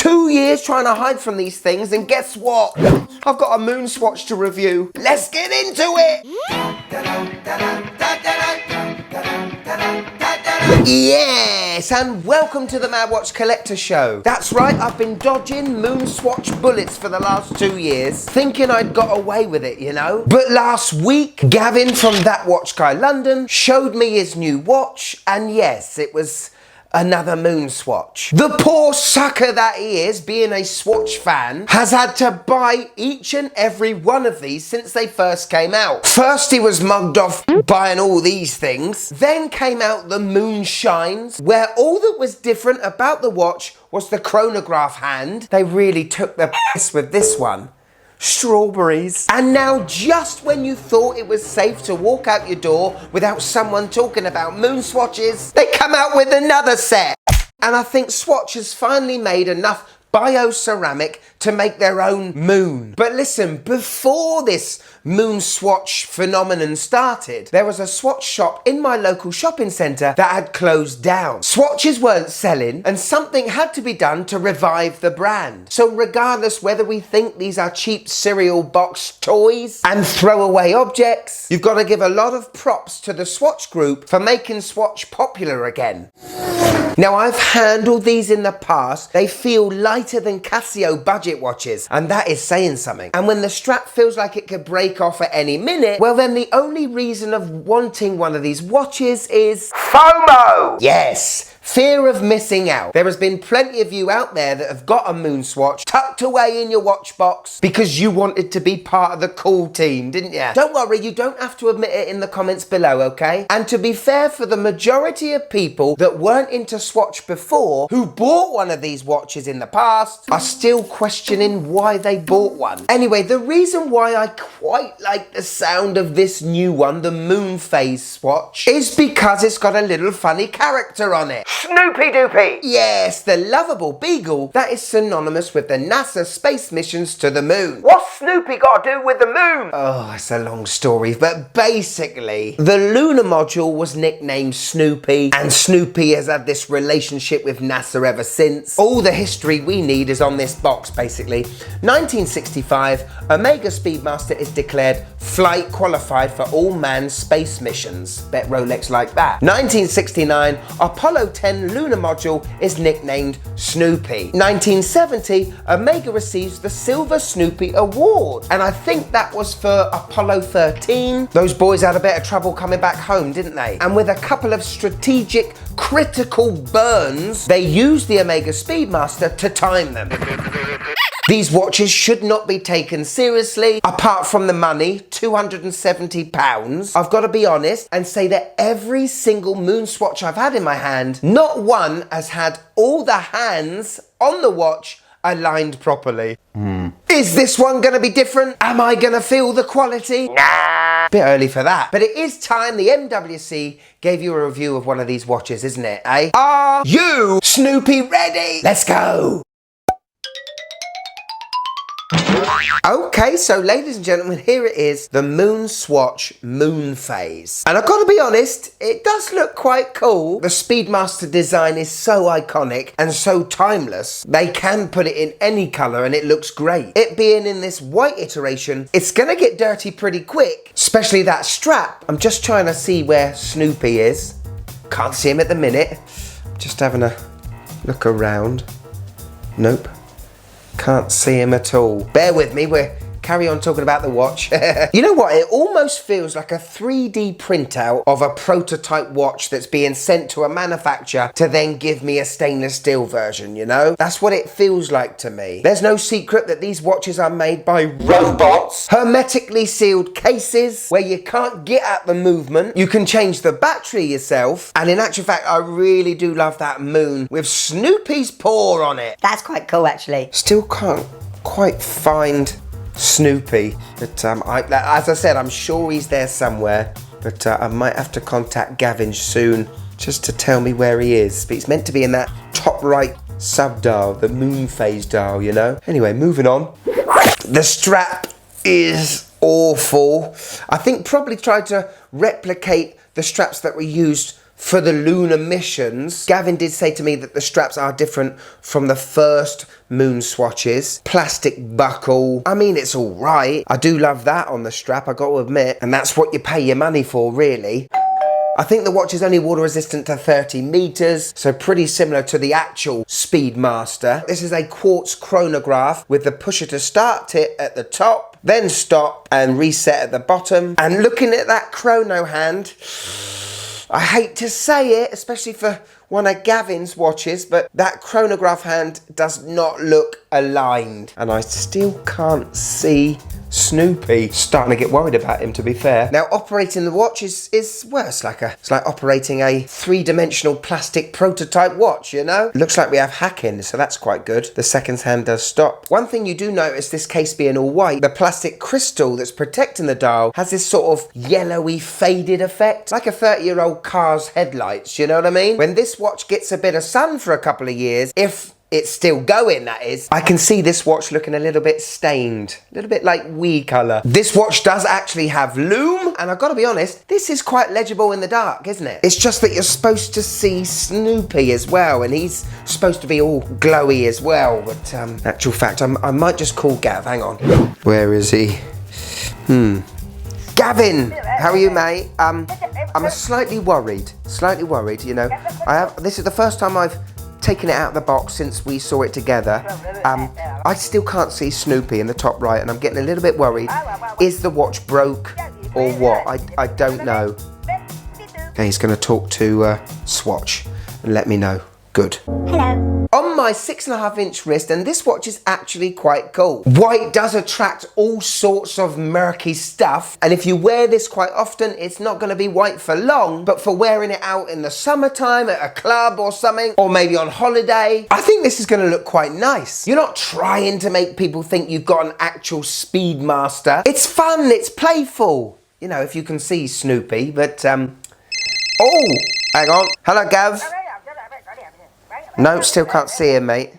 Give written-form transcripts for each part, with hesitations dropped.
2 years trying to hide from these things, and guess what? I've got a Moonswatch to review. Let's get into it! Yes, and welcome to the Mad Watch Collector Show. That's right, I've been dodging Moonswatch bullets for the last 2 years, thinking I'd got away with it, you know? But last week, Gavin from That Watch Guy London showed me his new watch, and yes, it was another Moonswatch. The poor sucker that he is, being a Swatch fan, has had to buy each and every one of these since they first came out. First he was mugged off buying all these things, then came out the Moonshines, where all that was different about the watch was the chronograph hand. They really took the piss with this one. Strawberries. And now, just when you thought it was safe to walk out your door without someone talking about Moonswatches, they come out with another set. And I think Swatch has finally made enough bioceramic to make their own moon. But listen, before this Moonswatch phenomenon started, there was a Swatch shop in my local shopping centre that had closed down. Swatches weren't selling, and something had to be done to revive the brand. So regardless whether we think these are cheap cereal box toys and throwaway objects, you've got to give a lot of props to the Swatch group for making Swatch popular again. Now, I've handled these in the past. They feel lighter than Casio budget watches, and that is saying something. And when the strap feels like it could break off at any minute, well then the only reason of wanting one of these watches is FOMO! Yes! Fear of missing out. There has been plenty of you out there that have got a Moonswatch tucked away in your watch box because you wanted to be part of the cool team, didn't you? Don't worry, you don't have to admit it in the comments below, okay? And to be fair, for the majority of people that weren't into Swatch before, who bought one of these watches in the past, are still questioning why they bought one. Anyway, the reason why I quite like the sound of this new one, the Moonphase Swatch, is because it's got a little funny character on it. Snoopy Doopy! Yes, the lovable beagle that is synonymous with the NASA space missions to the moon. What's Snoopy got to do with the moon? Oh, it's a long story, but basically, the lunar module was nicknamed Snoopy, and Snoopy has had this relationship with NASA ever since. All the history we need is on this box, basically. 1965, Omega Speedmaster is declared flight qualified for all manned space missions. Bet Rolex like that. 1969, Apollo 10 lunar module is nicknamed Snoopy. 1970, Omega receives the Silver Snoopy Award, and I think that was for Apollo 13. Those boys had a bit of trouble coming back home, didn't they? And with a couple of strategic, critical burns, they used the Omega Speedmaster to time them. These watches should not be taken seriously, apart from the money, £270. I've got to be honest and say that every single Moonswatch I've had in my hand, not one has had all the hands on the watch aligned properly. Is this one going to be different? Am I going to feel the quality? Nah. Bit early for that. But it is time the MWC gave you a review of one of these watches, isn't it, eh? Are you, Snoopy, ready? Let's go. Okay, so ladies and gentlemen, here it is, the Moonswatch Moonphase. And I've got to be honest, it does look quite cool. The Speedmaster design is so iconic and so timeless, they can put it in any colour and it looks great. It being in this white iteration, it's going to get dirty pretty quick, especially that strap. I'm just trying to see where Snoopy is. Can't see him at the minute. Just having a look around. Nope. Can't see him at all. Bear with me, we'll carry on talking about the watch. You know what, it almost feels like a 3D printout of a prototype watch that's being sent to a manufacturer to then give me a stainless steel version, you know? That's what it feels like to me. There's no secret that these watches are made by robots, hermetically sealed cases where you can't get at the movement. You can change the battery yourself, and in actual fact, I really do love that moon with Snoopy's paw on it. That's quite cool, actually. Still can't quite find Snoopy, but as I said, I'm sure he's there somewhere, but I might have to contact Gavin soon just to tell me where he is. But he's meant to be in that top right sub dial, the Moonphase dial, you know. Anyway, moving on. The strap is awful. I think probably tried to replicate the straps that were used for the lunar missions. Gavin did say to me that the straps are different from the first moon swatches. Plastic buckle. I mean, it's all right. I do love that on the strap, I got to admit. And that's what you pay your money for, really. I think the watch is only water resistant to 30 meters, so pretty similar to the actual Speedmaster. This is a quartz chronograph with the pusher to start tip at the top, then stop and reset at the bottom. And looking at that chrono hand, I hate to say it, especially for one of Gavin's watches, but that chronograph hand does not look aligned. And I still can't see Snoopy. Starting to get worried about him, to be fair. Now, operating the watch is well, it's like operating a three-dimensional plastic prototype watch, you know? Looks like we have hacking, so that's quite good. The seconds hand does stop. One thing you do notice, this case being all white, the plastic crystal that's protecting the dial has this sort of yellowy faded effect, like a 30-year-old car's headlights, you know what I mean? When this watch gets a bit of sun for a couple of years, if it's still going, that is, I can see this watch looking a little bit stained, a little bit like wee colour. This watch does actually have lume, and I've got to be honest, this is quite legible in the dark, isn't it? It's just that you're supposed to see Snoopy as well, and he's supposed to be all glowy as well, but actual fact, I might just call Gav, hang on. Where is he? Gavin, how are you, mate? I'm slightly worried, you know. This is the first time I've taken it out of the box since we saw it together. I still can't see Snoopy in the top right, and I'm getting a little bit worried. Is the watch broke or what? I don't know. Okay, he's going to talk to Swatch and let me know. Good. Hello. On my 6.5-inch wrist, and this watch is actually quite cool. White does attract all sorts of murky stuff, and if you wear this quite often, it's not going to be white for long, but for wearing it out in the summertime at a club or something, or maybe on holiday, I think this is going to look quite nice. You're not trying to make people think you've got an actual Speedmaster. It's fun, it's playful. You know, if you can see Snoopy, but, oh, hang on. Hello, Gav. No, still can't see him, mate.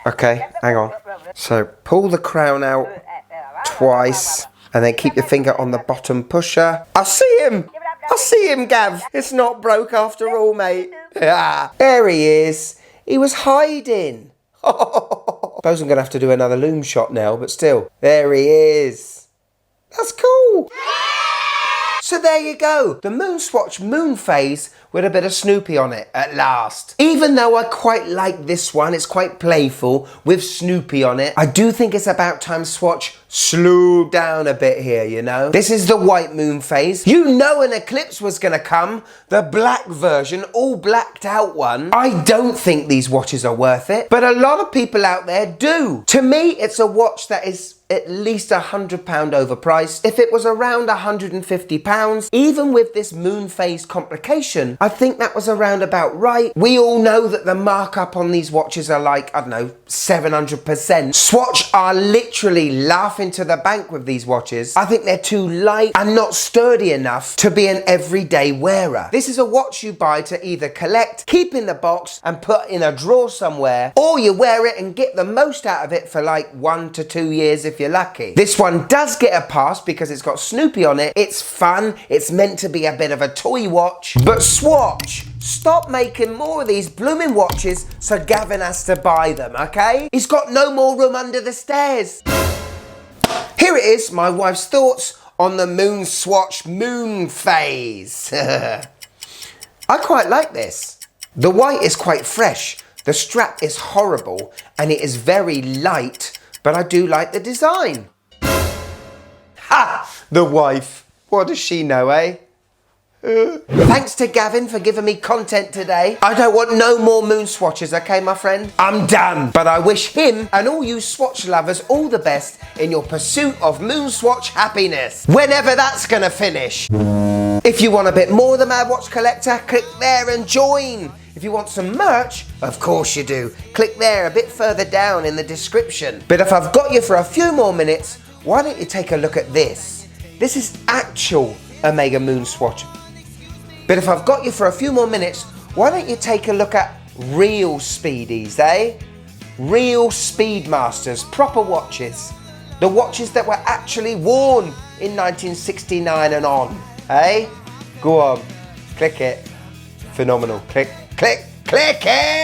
Okay, hang on. So, pull the crown out twice, and then keep your finger on the bottom pusher. I see him! I see him, Gav! It's not broke after all, mate. Ah, there he is. He was hiding. Suppose I'm going to have to do another loom shot now, but still. There he is. That's cool! So there you go, the Moonswatch Moonphase with a bit of Snoopy on it at last. Even though I quite like this one, it's quite playful with Snoopy on it, I do think it's about time Swatch slow down a bit here, you know? This is the white Moonphase. You know an eclipse was gonna come, the black version, all blacked out one. I don't think these watches are worth it, but a lot of people out there do. To me, it's a watch that is at least £100 overpriced. If it was around £150, even with this Moonphase complication, I think that was around about right. We all know that the markup on these watches are like, I don't know, 700%. Swatch are literally laughing to the bank with these watches. I think they're too light and not sturdy enough to be an everyday wearer. This is a watch you buy to either collect, keep in the box and put in a drawer somewhere, or you wear it and get the most out of it for like 1 to 2 years if you're lucky. This one does get a pass because it's got Snoopy on it. It's fun. It's meant to be a bit of a toy watch. But Swatch, stop making more of these blooming watches so Gavin has to buy them, okay? He's got no more room under the stairs. Here it is, my wife's thoughts on the Moonswatch Moonphase. I quite like this. The white is quite fresh. The strap is horrible and it is very light, but I do like the design. Ha! The wife. What does she know, eh? Thanks to Gavin for giving me content today. I don't want no more moon swatches, okay, my friend? I'm done. But I wish him and all you swatch lovers all the best in your pursuit of Moonswatch happiness, whenever that's gonna finish. If you want a bit more of the Mad Watch Collector, click there and join. If you want some merch, of course you do. Click there a bit further down in the description. But if I've got you for a few more minutes, why don't you take a look at this? This is actual Omega Moonswatch. But if I've got you for a few more minutes, why don't you take a look at real Speedies, eh? Real Speedmasters, proper watches. The watches that were actually worn in 1969 and on, eh? Go on, Click it. Phenomenal. Click, click, click it!